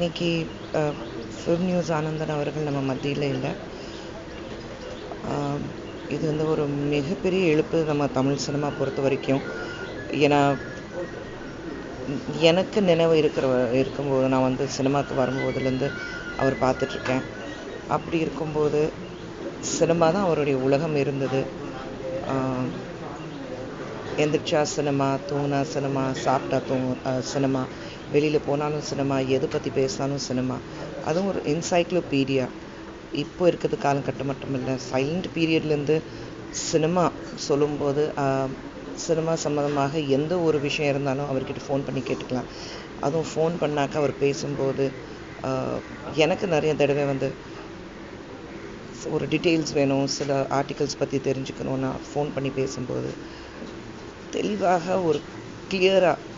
இன்னைக்கு film news Anandan அவர்கள் நம்ம மத்தியில் இல்லை. இது வந்து ஒரு மிகப்பெரிய இழப்பு நம்ம தமிழ் சினிமா பொறுத்த வரைக்கும். ஏன்னா எனக்கு நினைவு இருக்கும்போது நான் வந்து சினிமாவுக்கு வரும்போதுலேருந்து அவர் பார்த்துட்ருக்கேன். அப்படி இருக்கும்போது சினிமா தான் அவருடைய உலகம் இருந்தது. எந்திரிச்சா சினிமா, தூங்கினா சினிமா, சாப்பிட்டா சினிமா, வெளியில் போனாலும் சினிமா, எது பற்றி பேசினாலும் சினிமா. அதுவும் ஒரு என்சைக்ளோபீடியா. இப்போ இருக்கிறது காலகட்டம் மட்டும் இல்லை, சைலண்ட் பீரியட்லேருந்து சினிமா சொல்லும்போது சினிமா சம்மந்தமாக எந்த ஒரு விஷயம் இருந்தாலும் அவர்கிட்ட ஃபோன் பண்ணி கேட்டுக்கலாம். அதுவும் ஃபோன் பண்ணாக்க அவர் பேசும்போது எனக்கு நிறைய தடவை வந்து ஒரு டீட்டெயில்ஸ் வேணும், சில ஆர்டிகல்ஸ் பற்றி தெரிஞ்சுக்கணுன்னா ஃபோன் பண்ணி பேசும்போது தெளிவாக ஒரு கிளியராக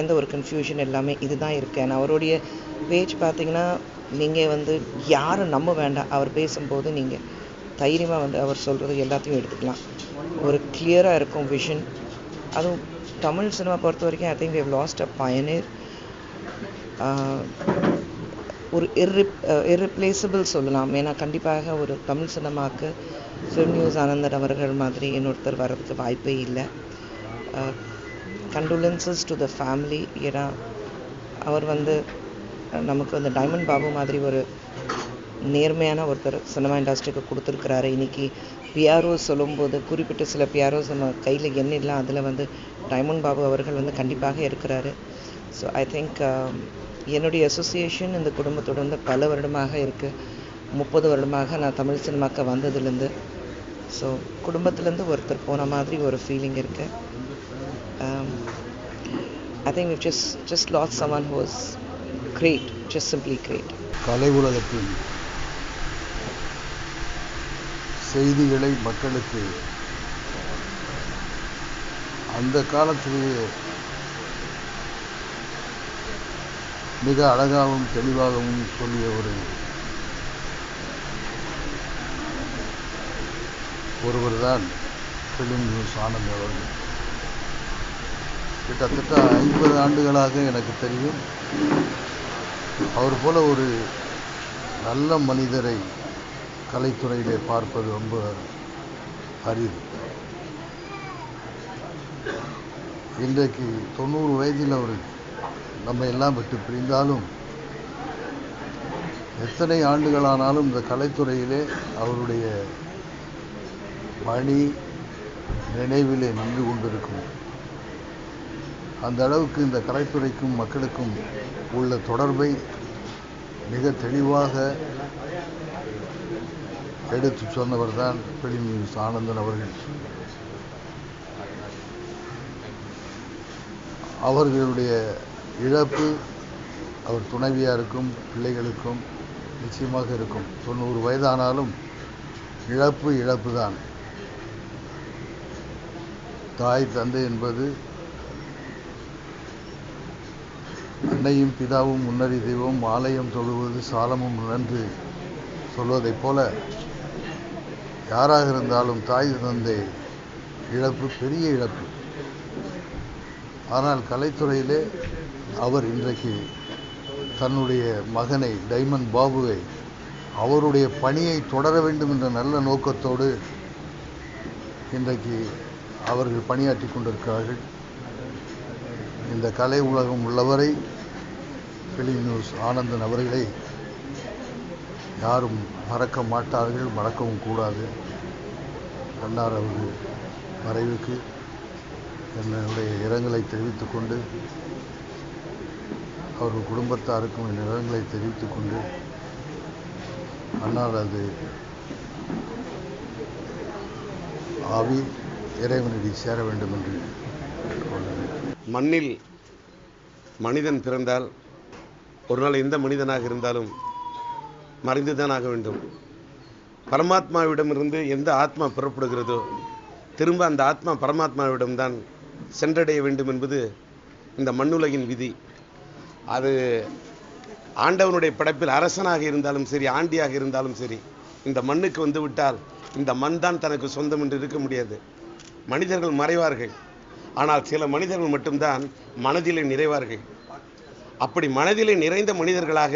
எந்த ஒரு கன்ஃபியூஷன் எல்லாமே இதுதான் இருக்கேன். அவருடைய பேச்சு பார்த்தீங்கன்னா நீங்கள் வந்து யாரும் நம்ப வேண்டாம். அவர் பேசும்போது நீங்கள் தைரியமாக வந்து அவர் சொல்கிறது எல்லாத்தையும் எடுத்துக்கலாம். ஒரு கிளியராக இருக்கும் விஷன். அதுவும் தமிழ் சினிமா பொறுத்த வரைக்கும் I think we have lost a pioneer. ஒரு இர்ரிப்ளேசபிள் சொல்லலாம். ஏன்னா கண்டிப்பாக ஒரு தமிழ் சினிமாவுக்கு ஃபிலிம் நியூஸ் ஆனந்தன் அவர்கள் மாதிரி இன்னொருத்தர் வர்றதுக்கு வாய்ப்பே இல்லை. Condolences to the family. ஏன்னா அவர் வந்து நமக்கு வந்து டைமண்ட் பாபு மாதிரி ஒரு நேர்மையான ஒருத்தர் சினிமா இண்டஸ்ட்ரிக்கு கொடுத்துருக்கிறாரு. இன்றைக்கி பிஆர்ஓ சொல்லும்போது குறிப்பிட்ட சில பிஆர்ஓஸ் நம்ம கையில் எண்ணிடலாம். அதில் வந்து டைமண்ட் பாபு அவர்கள் வந்து கண்டிப்பாக இருக்கிறாரு. ஸோ ஐ திங்க் என்னுடைய அசோசியேஷன் இந்த குடும்பத்தோடு வந்து பல வருடமாக இருக்குது. 30 வருடமாக நான் தமிழ் சினிமாவுக்கு வந்ததுலேருந்து. ஸோ குடும்பத்துலேருந்து ஒருத்தர் போன மாதிரி ஒரு ஃபீலிங் இருக்குது. I think we've just lost someone who was great, just simply great. கலை உலகத்தில் செய்திகளை மக்களுக்கு அந்த காலத்திலேயே மிக அழகாகவும் தெளிவாகவும் சொல்லிய ஒருவர் தான் ஃபிலிம் நியூஸ் ஆனந்த் அவர்கள். கிட்டத்தட்ட 50 ஆண்டுகளாக எனக்கு தெரியும். அவர் போல ஒரு நல்ல மனிதரை கலைத்துறையிலே பார்ப்பது ரொம்ப அரிது. இன்றைக்கு 90 வயதில் அவர் நம்ம எல்லாம் விட்டு பிரிந்தாலும் எத்தனை ஆண்டுகளானாலும் இந்த கலைத்துறையிலே அவருடைய பணி நினைவிலே நின்று கொண்டிருக்கும். அந்த அளவுக்கு இந்த கலைத்துறைக்கும் மக்களுக்கும் உள்ள தொடர்பை மிக தெளிவாக எடுத்து சொன்னவர் தான் ஃபிலிம் நியூஸ் ஆனந்தன் அவர்கள். அவர்களுடைய இழப்பு அவர் துணைவியாருக்கும் பிள்ளைகளுக்கும் நிச்சயமாக இருக்கும். 90 வயதானாலும் இழப்பு தான். தாய் தந்தை என்பது அன்னையும் பிதாவும் முன்னறி தெய்வம், ஆலயம் தொழுவது சாலமும் நன்று சொல்வதைப் போல யாராக இருந்தாலும் தாய் தந்தை இழப்பு பெரிய இழப்பு. ஆனால் கலைத்துறையிலே அவர் இன்றைக்கு தன்னுடைய மகனை டைமண்ட் பாபுவை அவருடைய பணியை தொடர வேண்டும் என்ற நல்ல நோக்கத்தோடு இன்றைக்கு அவர்கள் பணியாற்றி கொண்டிருக்கிறார்கள். இந்த கலை உலகம் உள்ளவரை ஃபிலிம் நியூஸ் ஆனந்தன் அவர்களை யாரும் மறக்க மாட்டார்கள், மறக்கவும் கூடாது. கண்ணார் அவர்கள் மறைவுக்கு என்னுடைய இரங்கலை தெரிவித்துக் கொண்டு, அவர்கள் குடும்பத்தாருக்கும் என் இரங்கலை தெரிவித்துக் கொண்டு, அன்னாரது ஆவி இறைவனடி சேர வேண்டும் என்று மண்ணில் மனிதன் பிறந்தால் ஒரு நாள் எந்த மனிதனாக இருந்தாலும் மறைந்துதான் ஆக வேண்டும். பரமாத்மாவிடமிருந்து எந்த ஆத்மா புறப்படுகிறதோ திரும்ப அந்த ஆத்மா பரமாத்மாவிடம்தான் சென்றடைய வேண்டும் என்பது இந்த மண்ணுலகின் விதி. அது ஆண்டவனுடைய படைப்பில் அரசனாக இருந்தாலும் சரி, ஆண்டியாக இருந்தாலும் சரி, இந்த மண்ணுக்கு வந்து விட்டால் இந்த மண் தான் தனக்கு சொந்தம் என்று இருக்க முடியாது. மனிதர்கள் மறைவார்கள், ஆனால் சில மனிதர்கள் மட்டும்தான் மனதிலே நிறைவார்கள். அப்படி மனதிலே நிறைந்த மனிதர்களாக,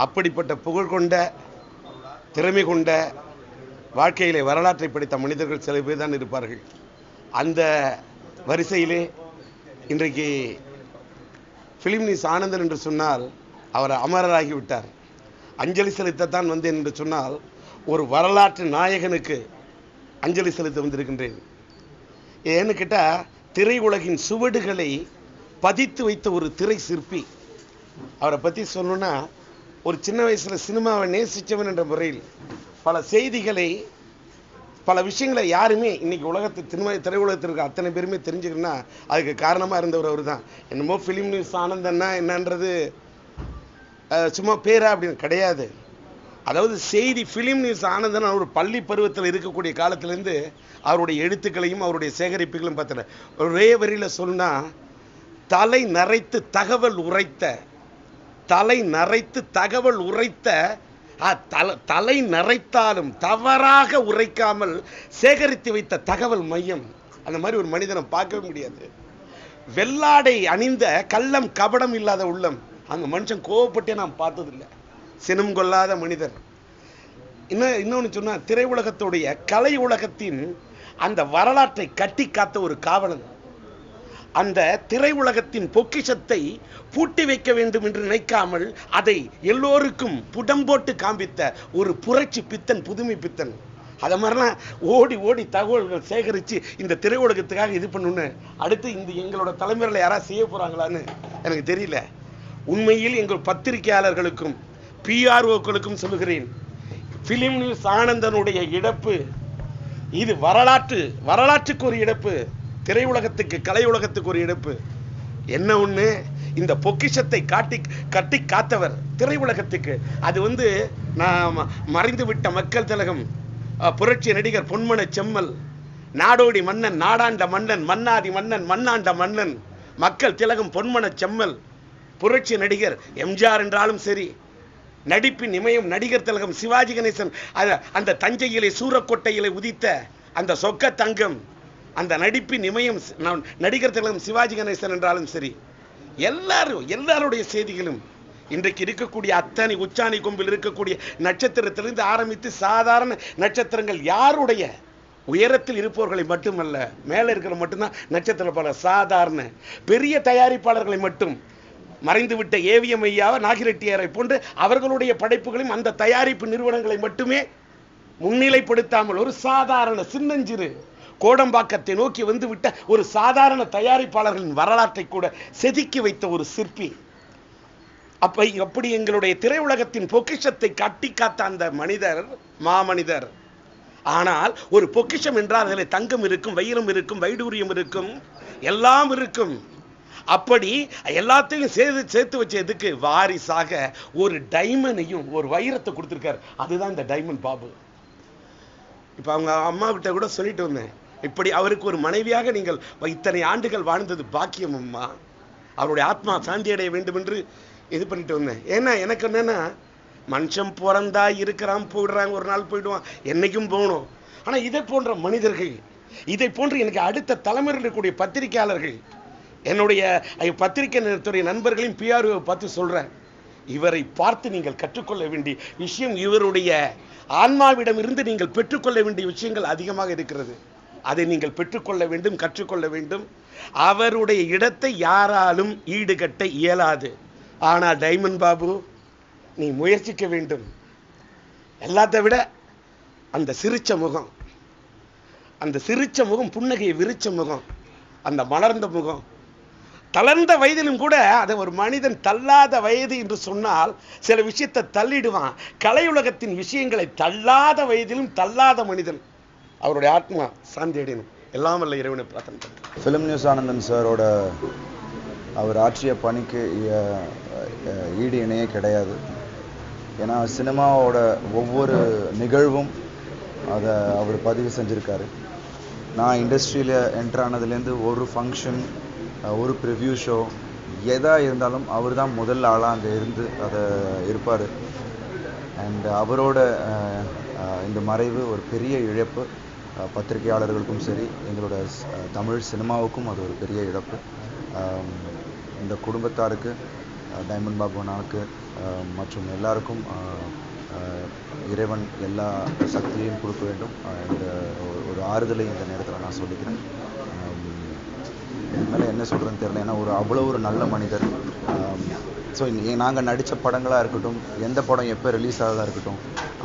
அப்படிப்பட்ட புகழ் கொண்ட, திறமை கொண்ட, வாழ்க்கையிலே வரலாற்றை படித்த மனிதர்கள் சில பேர் தான் இருப்பார்கள். அந்த வரிசையிலே இன்றைக்கு ஃபிலிம் நியூஸ் ஆனந்தன் என்று சொன்னால் அவர் அமரராகிவிட்டார். அஞ்சலி செலுத்தத்தான் வந்தேன் என்று சொன்னால் ஒரு வரலாற்று நாயகனுக்கு அஞ்சலி செலுத்த வந்திருக்கின்றேன். ஏன்னு கேட்டால், திரையுலகின் சுவடுகளை பதித்து வைத்த ஒரு திரை சிற்பி. அவரை பற்றி சொல்லணும்னா, ஒரு சின்ன வயசில் சினிமாவை நேசித்தவன் என்ற முறையில் பல செய்திகளை, பல விஷயங்களை யாருமே இன்னைக்கு திரையுலகத்தில் இருக்க அத்தனை பேருமே தெரிஞ்சுக்கணும்னா அதுக்கு காரணமாக இருந்தவர் அவர் தான். என்னமோ ஃபிலிம் நியூஸ் ஆனந்தன்னா என்னன்றது சும்மா பேரா அப்படின்னு கிடையாது. அதாவது செய்தி ஃபிலிம் நியூஸ் ஆனந்தன் அவர் பள்ளி பருவத்தில் இருக்கக்கூடிய காலத்திலேருந்து அவருடைய எழுத்துக்களையும் அவருடைய சேகரிப்புகளையும் பார்த்தல ஒரே வரியில் சொன்னா, தலை நரைத்து தகவல் உரைத்த தலை நரைத்தாலும் தவறாக உரைக்காமல் சேகரித்து வைத்த தகவல் மையம். அந்த மாதிரி ஒரு மனிதனை பார்க்கவே முடியாது. வெள்ளாடை அணிந்த கள்ளம் கபடம் இல்லாத உள்ளம். அந்த மனுஷன் கோவப்பட்டே நான் பார்த்ததில்லை. சினம் கொள்ளாத மனிதர். இன்னொன்று சொன்னா, திரையுலகத்துடைய கலை உலகத்தின் அந்த வரலாற்றை கட்டி காத்த ஒரு காவலன். அந்த திரையுலகத்தின் பொக்கிஷத்தை பூட்டி வைக்க வேண்டும் என்று நினைக்காமல் அதை எல்லோருக்கும் புடம் போட்டு காண்பித்த ஒரு புரட்சி பித்தன், புதுமை பித்தன். அதை மாதிரிலாம் ஓடி ஓடி தகவல்கள் சேகரித்து இந்த திரையுலகத்துக்காக இது பண்ணுன்னு அடுத்து எங்களோட தலைமுறையில் யாராவது செய்ய போகிறாங்களான்னு எனக்கு தெரியல. உண்மையில் எங்கள் பத்திரிகையாளர்களுக்கும் பிஆர்ஓக்களுக்கும் சொல்லுகிறேன், ஃபிலிம் நியூஸ் ஆனந்தனுடைய இழப்பு இது வரலாற்றுக்கு ஒரு இழப்பு, திரையுலகத்துக்கு, கலை உலகத்துக்கு ஒரு இழப்பு. என்ன ஒண்ணு, இந்த பொக்கிஷத்தை கட்டி காத்தவர் திரையுலகத்துக்கு. அது நான் மறைந்து விட்ட மக்கள் திலகம் புரட்சி நடிகர் பொன்மன செம்மல், நாடோடி மன்னன், நாடாண்ட மன்னன், மன்னாதி மன்னன், மண்ணாண்ட மன்னன், மக்கள் திலகம் பொன்மன செம்மல், புரட்சி நடிகர் எம்ஜிஆர் என்றாலும் சரி, நடிப்பின் இமயம் நடிகர் திலகம் சிவாஜி கணேசன், அந்த தஞ்சையிலே சூரக்கோட்டையிலே உதித்த அந்த சொக்க தங்கம், அந்த நடிப்பின் இமயம் நடிகர் திலகம் சிவாஜி கணேசன் என்றாலும் சரி, எல்லாருடைய செய்திகளும் இன்றைக்கு இருக்கக்கூடிய அத்தனை உச்சாணி கொம்பில் இருக்கக்கூடிய நட்சத்திரத்திலிருந்து ஆரம்பித்து சாதாரண நட்சத்திரங்கள் யாருடைய உயரத்தில் இருப்பவர்களை மட்டுமல்ல, மேலே இருக்கிற மட்டும்தான் நட்சத்திர பல சாதாரண பெரிய தயாரிப்பாளர்களை மட்டும், மறைந்துவிட்ட ஏவிஎம் ஐயாவை, நாகிரெட்டியாரை போன்று அவர்களுடைய படைப்புகளையும் அந்த தயாரிப்பு நிறுவனங்களை மட்டுமே முன்னிலைப்படுத்தாமல் ஒரு சாதாரண சின்னஞ்சிறு கோடம்பாக்கத்தை நோக்கி வந்துவிட்ட ஒரு சாதாரண தயாரிப்பாளர்களின் வரலாற்றை கூட செதுக்கி வைத்த ஒரு சிற்பி. அப்படி எங்களுடைய திரையுலகத்தின் பொக்கிஷத்தை கட்டி காத்த அந்த மனிதர் மாமனிதர். ஆனால் ஒரு பொக்கிஷம் என்றால் அதில் தங்கம் இருக்கும், வைரம் இருக்கும், வைடூரியம் இருக்கும், எல்லாம் இருக்கும். அப்படி எல்லாத்தையும் சேர்த்து வச்ச எதுக்கு வாரிசாக ஒரு டைமண்டையும் ஒரு வைரத்தை கொடுத்திருக்காரு. அதுதான் இந்த டைமண்ட் பாபு. இப்ப அவங்க அம்மா கிட்ட கூட சொல்லிட்டு வந்தேன், இப்படி அவருக்கு ஒரு மனைவியாக நீங்கள் இத்தனை ஆண்டுகள் வாழ்ந்தது பாக்கியம் அம்மா, அவருடைய ஆத்மா சாந்தி அடைய வேண்டும் என்று இது பண்ணிட்டு வந்தேன். ஏன்னா எனக்கு என்னன்னா, மனுஷன் பிறந்தா இருக்கிறான், போயிடுறாங்க, ஒரு நாள் போயிடுவான், என்னைக்கும் போகணும். ஆனா இதை போன்ற மனிதர்கள், இதை போன்று எனக்கு அடுத்த தலைமுறையில் இருக்கக்கூடிய பத்திரிகையாளர்கள், என்னுடைய பத்திரிகை துறை நண்பர்களையும் பிஆர்ஓ பார்த்து சொல்றேன், இவரை பார்த்து நீங்கள் கற்றுக்கொள்ள வேண்டிய விஷயம், இவருடைய ஆன்மாவிடம் இருந்து நீங்கள் பெற்றுக்கொள்ள வேண்டிய விஷயங்கள் அதிகமாக இருக்கிறது. அதை நீங்கள் பெற்றுக்கொள்ள வேண்டும், கற்றுக்கொள்ள வேண்டும். அவருடைய இடத்தை யாராலும் ஈடுகட்ட இயலாது. ஆனால் டைமண்ட் பாபு, நீ முயற்சிக்க வேண்டும். எல்லாத்தை விட அந்த சிரிச்ச முகம், புன்னகையை விரிச்ச முகம், அந்த மலர்ந்த முகம், தளர்ந்த வயதிலும் கூட அதை ஒரு மனிதன் தள்ளாத வயது என்று சொன்னால் சில விஷயத்தை தள்ளிடுவான். கலையுலகத்தின் விஷயங்களை தள்ளாத வயதிலும் தள்ளாத மனிதன். அவருடைய ஆத்மா சாந்தி அடையணும். எல்லாம் வல்ல இறைவனை பிரார்த்தனை பண்ணுறேன். ஃபிலிம் நியூஸ் ஆனந்தன் சாரோட அவர் ஆற்றிய பணிக்கு ஈடு இணையே கிடையாது. ஏன்னா சினிமாவோட ஒவ்வொரு நிகழ்வும் அதை அவர் பதிவு செஞ்சுருக்காரு. நான் இண்டஸ்ட்ரியில் என்டர் ஆனதுலேருந்து ஒரு ஃபங்க்ஷன், ஒரு ப்ரிவ்யூ ஷோ, எதாக இருந்தாலும் அவர் தான் முதல் ஆளாக அங்கே இருந்து அதை இருப்பார். அண்ட் அவரோட இந்த மறைவு ஒரு பெரிய இழப்பு. பத்திரிகையாளர்களுக்கும் சரி, எங்களோட தமிழ் சினிமாவுக்கும் அது ஒரு பெரிய இழப்பு. இந்த குடும்பத்தாருக்கு டைமண்ட் பாபு அண்ணாவுக்கு மற்றும் எல்லாருக்கும் இறைவன் எல்லா சக்தியையும் கொடுக்க வேண்டும். இந்த ஒரு ஆறுதலை இந்த நேரத்தில் நான் சொல்லிக்கிறேன். இது மேலே என்ன சொல்கிறேன்னு தெரியல. ஏன்னா அவ்வளோ ஒரு நல்ல மனிதர். ஸோ நாங்கள் நடித்த படங்களாக இருக்கட்டும், எந்த படம் எப்போ ரிலீஸ் ஆகிறதா இருக்கட்டும்,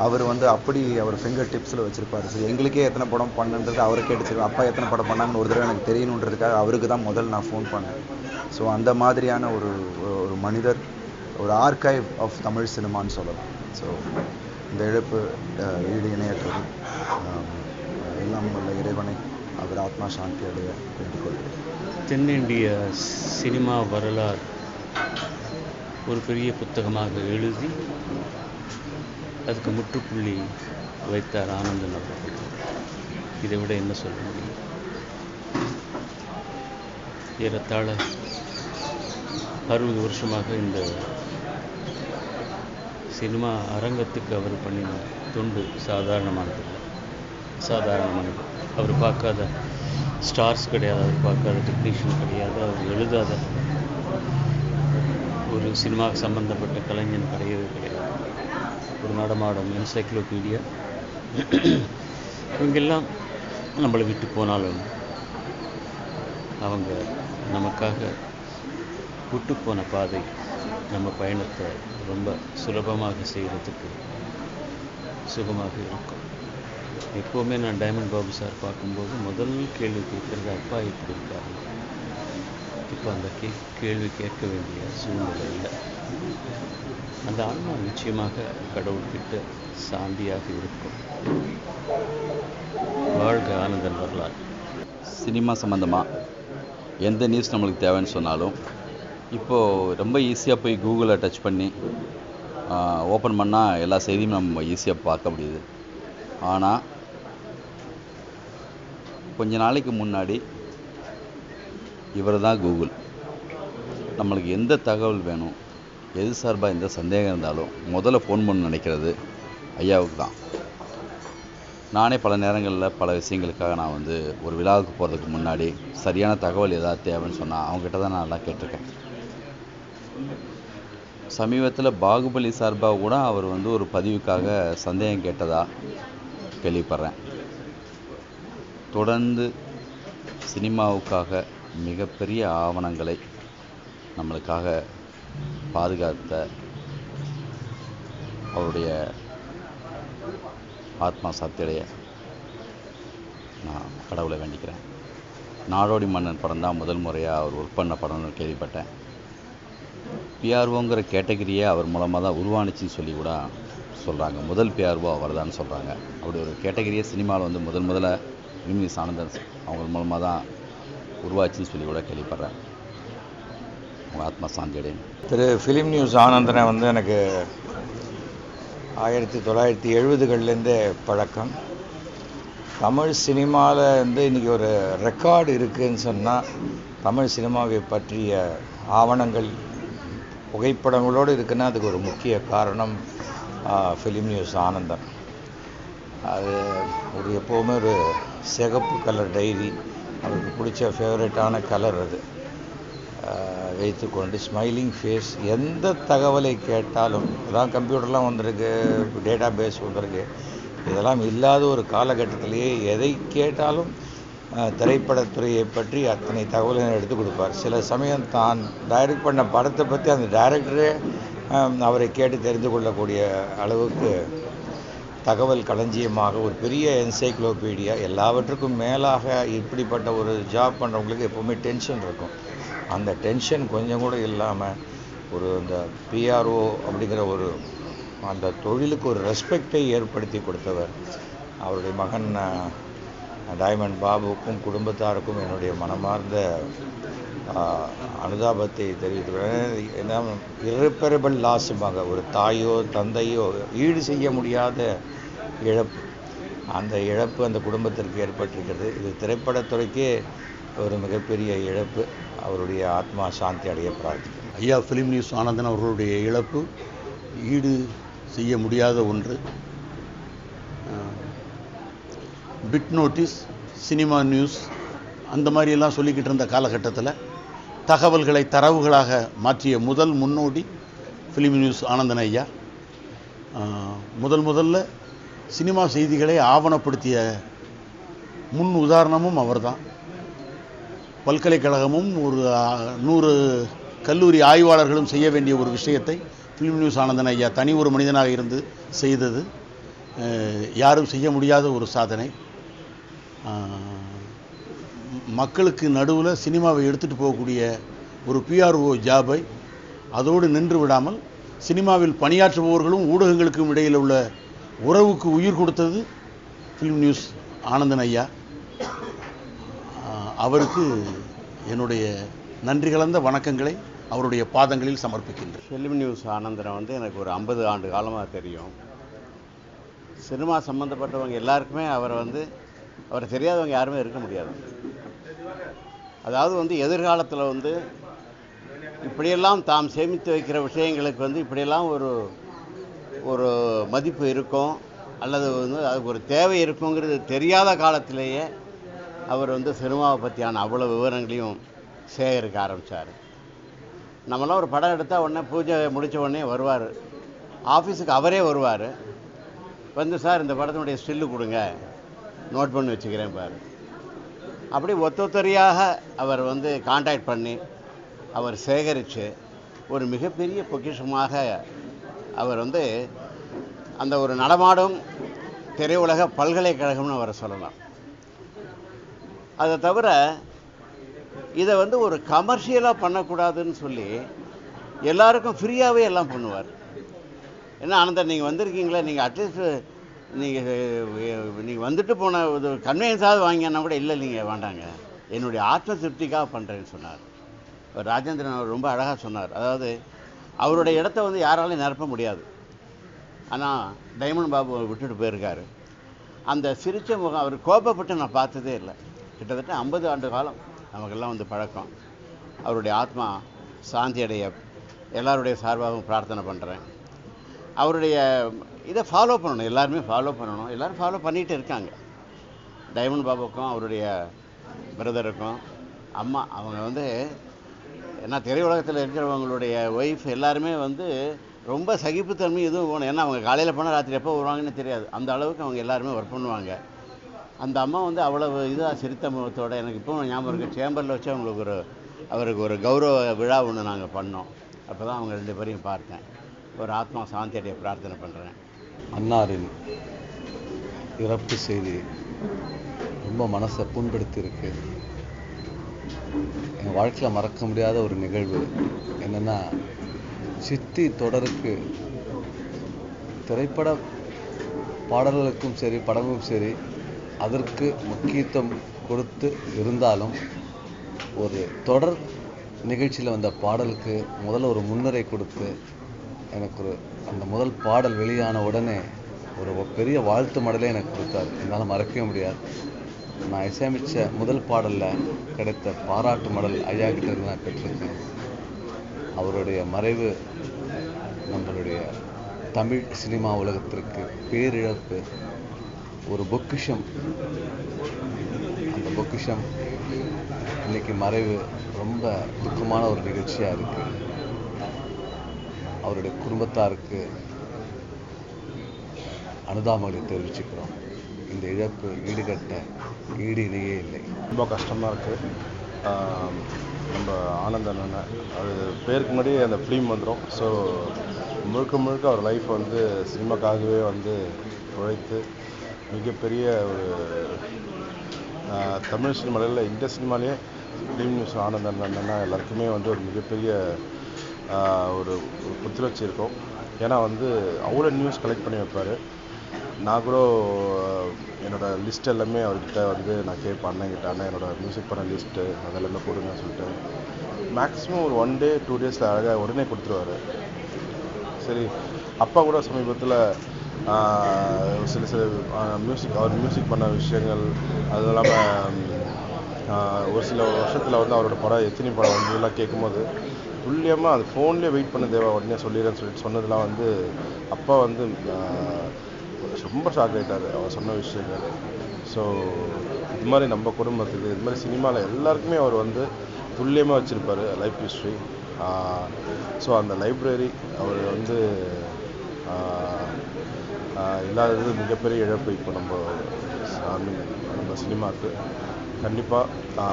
அவர் அப்படி அவர் ஃபிங்கர் டிப்ஸில் வச்சுருப்பார். ஸோ எங்களுக்கே எத்தனை படம் பண்ணுன்றது அவரை கேட்டுச்சிருக்கோம். அப்பா எத்தனை படம் பண்ணாங்கன்னு ஒரு தடவை எனக்கு தெரியணுன்றதுக்காக அவருக்கு தான் முதல் நான் ஃபோன் பண்ணேன். ஸோ அந்த மாதிரியான ஒரு மனிதர், ஒரு ஆர்கைவ் ஆஃப் தமிழ் சினிமான்னு சொல்லலாம். ஸோ இந்த இழப்பு ஈடு இணையற்றது. எல்லாம் உள்ள இறைவனை அவர் ஆத்மா சாந்தி அடைய வேண்டிக்கொள்கிறேன். தென்னிந்திய சினிமா வரலாறு ஒரு பெரிய புத்தகமாக எழுதி அதுக்கு முற்றுப்புள்ளி வைத்தார் ஆனந்தன் அவர்கள். இதை விட என்ன சொல்ல முடியும்? ஏறத்தாழ 60 வருஷமாக இந்த சினிமா அரங்கத்துக்கு அவர் பண்ணின தொண்டு சாதாரணமானது. அவர் பார்க்காத ஸ்டார்ஸ் கிடையாது, அவர் பார்க்காத டெக்னீஷியன் கிடையாது, அவர் எழுதாத ஒரு சினிமாவுக்கு சம்பந்தப்பட்ட கலைஞன் கிடையவே கிடையாது. ஒரு நடமாடும் என்சைக்ளோபீடியா. இவங்கெல்லாம் நம்மளை விட்டு போனாலும் அவங்க நமக்காக விட்டு போன பாதை நம்ம பயணத்தை ரொம்ப சுலபமாக செய்கிறதுக்கு சுகமாக இருக்கும். எப்போவுமே நான் டைமண்ட் பாபு சார் பார்க்கும்போது முதல் கேள்வி கேட்குறது அப்பா எப்படி இருக்காரு. இப்போ அந்த கேள்வி கேட்க வேண்டிய சூழ்நிலை இல்லை. அந்த ஆன்மா நிச்சயமாக கடவுள்கிட்ட சாந்தியாக இருக்கும். வாழ்க ஆனந்தன் வரலாறு. சினிமா சம்மந்தமாக எந்த நியூஸ் நம்மளுக்கு தேவைன்னு சொன்னாலும் இப்போது ரொம்ப ஈஸியாக போய் கூகுளில் டச் பண்ணி ஓப்பன் பண்ணால் எல்லா செய்தியும் நம்ம ஈஸியாக பார்க்க முடியுது. ஆனால் கொஞ்ச நாளைக்கு முன்னாடி இவர் தான் கூகுள். நம்மளுக்கு எந்த தகவல் வேணும், எது சார்பாக எந்த சந்தேகம் இருந்தாலும் முதல்ல ஃபோன் பண்ண நினைக்கிறது ஐயாவுக்கு தான். நானே பல நேரங்களில் பல விஷயங்களுக்காக நான் ஒரு விழாவுக்கு போகிறதுக்கு முன்னாடி சரியான தகவல் ஏதாவது தேவைன்னு சொன்னால் அவங்ககிட்ட தான் நான் எல்லாம் கேட்டிருக்கேன். சமீபத்தில் பாகுபலி சார்பாக கூட அவர் ஒரு பதிவுக்காக சந்தேகம் கேட்டதா கேள்விப்படுறேன். தொடர்ந்து சினிமாவுக்காக மிகப்பெரிய ஆவணங்களை நம்மளுக்காக பாதுகாத்த அவருடைய ஆத்மா சாத்தியடைய நான் கடவுளை வேண்டிக்கிறேன். நாடோடி மன்னன் படம் தான் முதல் முறையாக அவர் ஒர்க் பண்ண படம்னு கேள்விப்பட்டேன். பிஆர்ஓங்கிற கேட்டகரியே அவர் மூலமாக தான் உருவானுச்சின்னு சொல்லி கூட சொல்கிறாங்க. முதல் பிஆர்ஓ அவர் தான் சொல்கிறாங்க. அப்படி ஒரு கேட்டகரியே சினிமாவில் முதல்ல ஃபிலிம் ஆனந்தன் அவங்க மூலமாக தான் உருவாச்சுன்னு சொல்லி கூட கேள்விப்படுறேன். உங்கள் ஆத்மா சாந்தி அடையும். திரு ஃபிலிம் நியூஸ் ஆனந்தனை எனக்கு 1970களிலேருந்தே பழக்கம். தமிழ் சினிமாவில் இன்றைக்கி ஒரு ரெக்கார்டு இருக்குதுன்னு சொன்னால் தமிழ் சினிமாவை பற்றிய ஆவணங்கள் புகைப்படங்களோடு இருக்குன்னா அதுக்கு ஒரு முக்கிய காரணம் ஃபிலிம் நியூஸ் ஆனந்தன். அது எப்போவுமே ஒரு சிகப்பு கலர் டைரி, அவருக்கு பிடிச்ச ஃபேவரட்டான கலர் அது வைத்துக்கொண்டு ஸ்மைலிங் ஃபேஸ். எந்த தகவலை கேட்டாலும், அதான் கம்ப்யூட்டர்லாம் வந்திருக்கு, டேட்டா பேஸ் வந்திருக்கு, இதெல்லாம் இல்லாத ஒரு காலகட்டத்திலேயே எதை கேட்டாலும் திரைப்படத்துறையை பற்றி அத்தனை தகவல்களை எடுத்து கொடுப்பார். சில சமயம் தான் டைரக்ட் பண்ண படத்தை பற்றி அந்த டைரக்டரே அவரை கேட்டு தெரிந்து கொள்ளக்கூடிய அளவுக்கு தகவல் களஞ்சியமாக ஒரு பெரிய என்சைக்ளோபீடியா. எல்லாவற்றுக்கும் மேலாக இப்படிப்பட்ட ஒரு ஜாப் பண்ணுறவங்களுக்கு எப்போவுமே டென்ஷன் இருக்கும். அந்த டென்ஷன் கொஞ்சம் கூட இல்லாமல் இந்த பிஆர்ஓ அப்படிங்கிற அந்த தொழிலுக்கு ஒரு ரெஸ்பெக்டை ஏற்படுத்தி கொடுத்தவர். அவருடைய மகன் டைமண்ட் பாபுவுக்கும் குடும்பத்தாருக்கும் என்னுடைய மனமார்ந்த அனுதாபத்தை தெரிவித்துக்கிறேன். ஏன்னா irreparable லாஸுமாக ஒரு தாயோ தந்தையோ ஈடு செய்ய முடியாத இழப்பு. அந்த இழப்பு அந்த குடும்பத்திற்கு ஏற்பட்டிருக்கிறது. இது திரைப்படத்துறைக்கே ஒரு மிகப்பெரிய இழப்பு. அவருடைய ஆத்மா சாந்தி அடைய பிரார்த்திக்கிறேன். ஐயா ஃபிலிம் நியூஸ் ஆனந்தன் அவர்களுடைய இழப்பு ஈடு செய்ய முடியாத ஒன்று. பிட் நோட்டீஸ், சினிமா நியூஸ் அந்த மாதிரியெல்லாம் சொல்லிக்கிட்டு இருந்த காலகட்டத்தில் தகவல்களை தரவுகளாக மாற்றிய முதல் முன்னோடி ஃபிலிம் நியூஸ் ஆனந்தன் ஐயா. முதல்ல சினிமா செய்திகளை ஆவணப்படுத்திய முன் உதாரணமும் அவர்தான். பல்கலைக்கழகமும் ஒரு 100 கல்லூரி ஆய்வாளர்களும் செய்ய வேண்டிய ஒரு விஷயத்தை ஃபிலிம் நியூஸ் ஆனந்தன் ஐயா தனி ஒரு மனிதனாக இருந்து செய்தது யாரும் செய்ய முடியாத ஒரு சாதனை. மக்களுக்கு நடுவில் சினிமாவை எடுத்துகிட்டு போகக்கூடிய ஒரு பிஆர்ஓ ஜாபை அதோடு நின்று விடாமல் சினிமாவில் பணியாற்றுபவர்களும் ஊடகங்களுக்கும் இடையில் உள்ள உறவுக்கு உயிர் கொடுத்தது ஃபிலிம் நியூஸ் ஆனந்தன் ஐயா. அவருக்கு என்னுடைய நன்றி கலந்த வணக்கங்களை அவருடைய பாதங்களில் சமர்ப்பிக்கின்றேன். ஃபிலிம் நியூஸ் ஆனந்தனை வந்து எனக்கு ஒரு 50 ஆண்டு காலமாக தெரியும். சினிமா சம்மந்தப்பட்டவங்க எல்லாருக்குமே அவரை தெரியாதவங்க யாருமே இருக்க முடியாது. அதாவது எதிர்காலத்தில் இப்படியெல்லாம் தாம் சேமித்து வைக்கிற விஷயங்களுக்கு இப்படியெல்லாம் ஒரு மதிப்பு இருக்கும் அல்லது அதுக்கு ஒரு தேவை இருக்குங்கிறது தெரியாத காலத்திலேயே அவர் சினிமாவை பற்றியான அவ்வளோ விவரங்களையும் சேகரிக்க ஆரம்பித்தார். நம்மளாம் ஒரு படம் எடுத்தால் உடனே பூஜை முடித்த உடனே வருவார், ஆஃபீஸுக்கு அவரே வருவார். சார் இந்த படத்தினுடைய ஸ்டில்லு கொடுங்க, நோட் பண்ணி வச்சுக்கிறேன் பாரு. அப்படி ஒத்தொத்தரியாக அவர் கான்டாக்ட் பண்ணி அவர் சேகரித்து ஒரு மிகப்பெரிய பொக்கிஷமாக அவர் அந்த ஒரு நடமாடும் திரையுலக பல்கலைக்கழகம்னு அவரை சொல்லலாம். அதை தவிர இதை ஒரு கமர்ஷியலாக பண்ணக்கூடாதுன்னு சொல்லி எல்லாருக்கும் ஃப்ரீயாகவே எல்லாம் பண்ணுவார். ஏன்னா ஆனந்தன் நீங்கள் வந்திருக்கீங்களா, நீங்கள் அட்லீஸ்ட் நீங்கள் வந்துட்டு போன ஒரு கன்வீனியன்ஸாவது வாங்கினா கூட இல்லை நீங்கள் வேண்டாங்க, என்னுடைய ஆத்ம திருப்திக்காக பண்ணுறேன்னு சொன்னார். ராஜேந்திரன் அவர் ரொம்ப அழகாக சொன்னார். அதாவது அவருடைய இடத்த யாராலையும் நிரப்ப முடியாது. ஆனால் டைமண்ட் பாபு விட்டுட்டு போயிருக்காரு. அந்த சிரிச்ச முகம், அவர் கோபப்பட்டு நான் பார்த்ததே இல்லை. கிட்டத்தட்ட 50 ஆண்டு காலம் நமக்கெல்லாம் பழக்கம். அவருடைய ஆத்மா சாந்தி அடைய எல்லாருடைய சார்பாகவும் பிரார்த்தனை பண்ணுறேன். அவருடைய இதை ஃபாலோ பண்ணணும், எல்லாருமே ஃபாலோ பண்ணணும். எல்லோரும் ஃபாலோ பண்ணிகிட்டு இருக்காங்க. டைமண்ட் பாபுக்கும் அவருடைய பிரதருக்கும் அம்மா அவங்க ஏன்னா திரையுலகத்தில் இருக்கிறவங்களுடைய ஒய்ஃப் எல்லாருமே ரொம்ப சகிப்புத்தன்மை எதுவும் போகணும். ஏன்னா அவங்க காலையில் போனால் ராத்திரி எப்போ வருவாங்கன்னு தெரியாது. அந்த அளவுக்கு அவங்க எல்லாருமே ஒர்க் பண்ணுவாங்க. அந்த அம்மா அவ்வளவு இதாக சிரித்த முகத்தோட எனக்கு இப்போ ஞாபகம் இருக்குது. சேம்பரில் வச்சு அவருக்கு ஒரு கௌரவ விழா ஒன்று நாங்கள் பண்ணோம். அப்போ தான் அவங்க 2 பேரையும் பார்த்தேன். ஒரு ஆத்மா சாந்தி அடைய பிரார்த்தனை பண்ணுறேன். அன்னாரின் இறப்பு செய்தி ரொம்ப மனசை புண்படுத்தியிருக்கு. என் வாழ்க்கையில் மறக்க முடியாத ஒரு நிகழ்வு என்னென்னா, சித்தி தொடருக்கு திரைப்பட பாடல்களுக்கும் சரி படமும் சரி அதற்கு முக்கியத்துவம் கொடுத்து இருந்தாலும் ஒரு தொடர் நிகழ்ச்சியில் வந்த பாடலுக்கு முதல்ல ஒரு முன்னுரை கொடுத்து எனக்கு அந்த முதல் பாடல் வெளியான உடனே ஒரு பெரிய வாழ்த்து மடலே எனக்கு கொடுத்தார். என்னால் மறக்கவே முடியாது. நான் இசையமைச்ச முதல் பாடலில் கிடைத்த பாராட்டு மடல் ஐயா கிட்ட இருந்து நான் பெற்றிருக்கேன். அவருடைய மறைவு நம்மளுடைய தமிழ் சினிமா உலகத்திற்கு பேரிழப்பு, ஒரு பொக்கிஷம். அந்த பொக்கிஷம் இன்னைக்கு மறைவு ரொம்ப துக்கமான ஒரு நிகழ்ச்சியாக இருக்குது. அவருடைய குடும்பத்தாருக்கு அனுதாபங்களை தெரிவிச்சுக்கிறோம். இந்த இழப்பு ஈடுகட்ட ஈடு இணையே இல்லை. ரொம்ப கஷ்டமாக இருக்குது. நம்ம ஆனந்தன் அண்ணன் அது பேருக்கு முன்னாடி அந்த ஃபிலிம் வந்துடும். ஸோ முழுக்க அவர் லைஃப் சினிமாக்காகவே உழைத்து மிகப்பெரிய ஒரு தமிழ் சினிமாவில் இந்த சினிமாலேயே ஃபிலிம் நியூஸ் ஆனந்தன் அண்ணன்னா எல்லாருக்குமே ஒரு மிகப்பெரிய ஒரு புத்துணர்ச்சி இருக்கும். ஏன்னா அவ்வளோ நியூஸ் கலெக்ட் பண்ணி வைப்பார். நான் கூட என்னோடய லிஸ்ட் எல்லாமே அவர்கிட்ட நான் கேட்பேன், அண்ணங்கிட்ட, அண்ணன் என்னோடய மியூசிக் பண்ண லிஸ்ட்டு அதெல்லாமே கொடுங்கன்னு சொல்லிட்டு மேக்ஸிமம் ஒரு 1 day 2 days அழகாக உடனே கொடுத்துருவார். சரி, அப்பா கூட சமீபத்தில் சில அவர் மியூசிக் பண்ண விஷயங்கள் அது இல்லாமல் ஒரு சில வருஷத்தில் அவரோட படம் எத்தனை படம் இதெல்லாம் கேட்கும்போது துல்லியமாக அது ஃபோன்லேயே வெயிட் பண்ண தேவை உடனே சொல்லிடுறேன்னு சொல்லிட்டு சொன்னதெல்லாம் அப்பா ரொம்ப ஷாக் ஆகிட்டார் அவர் சொன்ன விஷயங்கள். ஸோ இது மாதிரி நம்ம குடும்பத்துக்கு இது மாதிரி சினிமாவில் எல்லாருக்குமே அவர் துல்லியமாக வச்சுருப்பார் லைஃப் ஹிஸ்ட்ரி. ஸோ அந்த லைப்ரரி அவர் வந்து இல்லாதது மிகப்பெரிய இழப்பு. இப்போ நம்ம சினிமாவுக்கு கண்டிப்பாக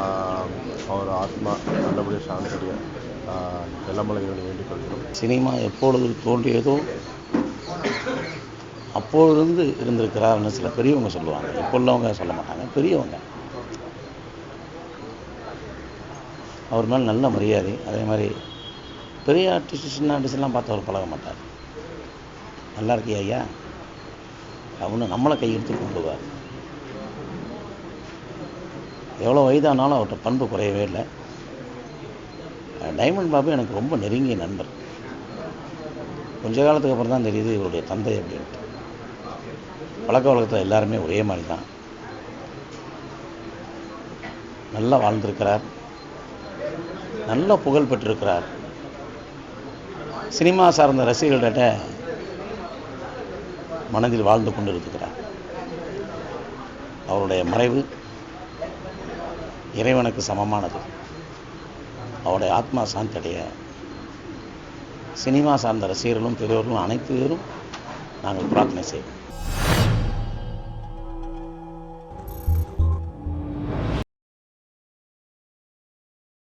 அவர் ஆத்மா நல்லபடியாக சாந்தடைய எல்லாமலை வேண்டிக் கொள்கிறோம். சினிமா எப்பொழுது தோன்றியதோ அப்பொழுது இருந்திருக்கிறார்னு சில பெரியவங்க சொல்லுவாங்க. இப்போ உள்ளவங்க சொல்ல மாட்டாங்க, பெரியவங்க. அவர் மேலே நல்ல மரியாதை. அதே மாதிரி பெரிய ஆர்டிஸ்ட் சின்ன ஆர்டிஸ்ட்லாம் பார்த்து அவர் பழக மாட்டார். நல்லா இருக்கியா ஐயா அவனு நம்மளை கையெடுத்து கொண்டுவார். எவ்வளோ வயதானாலும் அவர்கிட்ட பண்பு குறையவே இல்லை. டைமண்ட் பாபு எனக்கு ரொம்ப நெருங்கிய நண்பர். கொஞ்ச காலத்துக்கு அப்புறம் தான் தெரியுது இவருடைய தந்தை அப்படின்ட்டு. பழக்க வழக்கத்தில் எல்லாருமே ஒரே மாதிரி தான். நல்லா வாழ்ந்திருக்கிறார், நல்ல புகழ் பெற்றிருக்கிறார். சினிமா சார்ந்த ரசிகர்கிட்ட மனதில் வாழ்ந்து கொண்டு இருக்கிறார். அவருடைய மறைவு இறைவனுக்கு சமமானது. அவருடைய ஆத்மா சாந்தி அடைய சினிமா சார்ந்த ரசிகர்களும் பெரியவர்களும் அனைத்து பேரும் நாங்கள் பிரார்த்தனை செய்வோம்.